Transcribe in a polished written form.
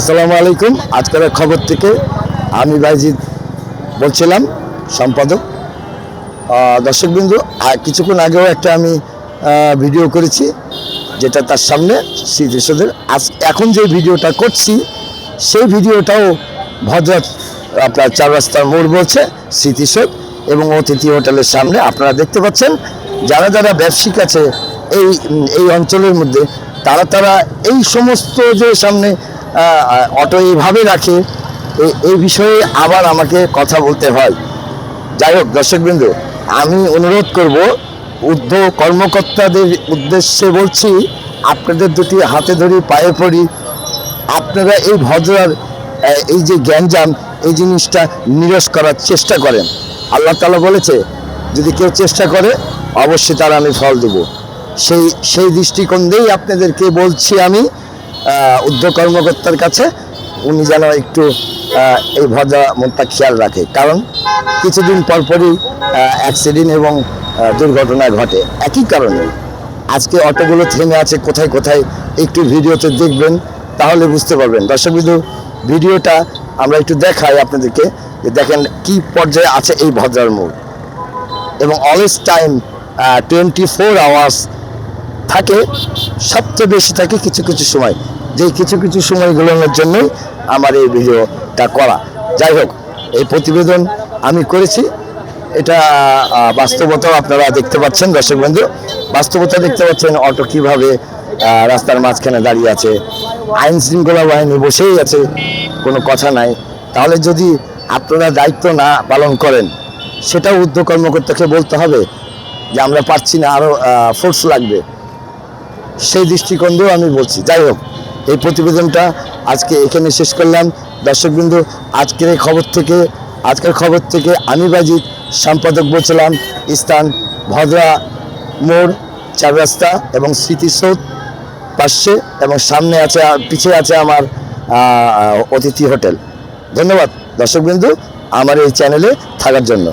আসসালামু আলাইকুম। আজকের খবর থেকে আমি বাইজিদ বলছিলাম, সম্পাদক। দর্শকবৃন্দ, কিছুক্ষণ আগেও একটা আমি ভিডিও করেছি, যেটা তার সামনে স্মৃতিসৌধের। এখন যে ভিডিওটা করছি সেই ভিডিওটাও ভদ্রাত আপনার 4 রাস্তার মোড় বলছে স্মৃতিসৌধ এবং অতিথি হোটেলের সামনে আপনারা দেখতে পাচ্ছেন। যারা যারা ব্যবসায়িক আছে এই অঞ্চলের মধ্যে, তারা এই সমস্ত যে সামনে অটো এইভাবে রাখে, এই বিষয়ে আবার আমাকে কথা বলতে হয়। যাই হোক দর্শকবৃন্দ, আমি অনুরোধ করব, ঊর্ধ্ব কর্মকর্তাদের উদ্দেশ্যে বলছি, আপনাদের দুটি হাতে ধরি, পায়ে পড়ি, আপনারা এই ভদ্রার এই যে গ্যাঞ্জাম, এই জিনিসটা নিরস করার চেষ্টা করেন। আল্লাহ তাআলা বলেছে, যদি কেউ চেষ্টা করে অবশ্যই তার আমি ফল দেব। সেই দৃষ্টিকোণ দিয়েই আপনাদেরকে বলছি আমি, ঊর্ধ্ব কর্মকর্তার কাছে উনি যেন একটু এই ভদ্রা মনটা খেয়াল রাখে। কারণ কিছুদিন পরপরই অ্যাক্সিডেন্ট এবং দুর্ঘটনা ঘটে একই কারণে। আজকে অটোগুলো থেমে আছে কোথায় কোথায়, একটু ভিডিওতে দেখবেন, তাহলে বুঝতে পারবেন। দর্শকবৃন্দ, ভিডিওটা আমরা একটু দেখাই আপনাদেরকে, যে দেখেন কি পর্যায়ে আছে এই ভদ্রার মোড়। এবং অলওয়েজ টাইম 24 আওয়ার্স থাকে, সবচেয়ে বেশি থাকে কিছু কিছু সময়। যেই কিছু কিছু সময়গুলোর জন্যই আমার এই ভিডিওটা করা। যাই হোক, এই প্রতিবেদন আমি করেছি, এটা বাস্তবতাও আপনারা দেখতে পাচ্ছেন। দর্শক বন্ধু, বাস্তবতা দেখতে পাচ্ছেন, অটো কিভাবে রাস্তার মাঝখানে দাঁড়িয়ে আছে, আইন শৃঙ্খলা বাহিনী বসেই আছে, কোনো কথা নাই। তাহলে যদি আপনারা দায়িত্ব না পালন করেন, সেটাও ঊর্ধ্ব কর্মকর্তাকে বলতে হবে যে আমরা পারছি না, আরও ফোর্স লাগবে। সেই দৃষ্টিকোণ দিয়েও আমি বলছি। যাই হোক, এই প্রতিবেদনটা আজকে এখানে শেষ করলাম। দর্শকবৃন্দ, আজকের খবর থেকে আমি বাইজিদ, সম্পাদক বলছিলাম। স্থান ভদ্রা মোড়, 4 রাস্তা এবং স্মৃতিসৌধ পাশে, এবং সামনে আছে, পিছিয়ে আছে আমার অতিথি হোটেল। ধন্যবাদ দর্শকবৃন্দ আমার এই চ্যানেলে থাকার জন্য।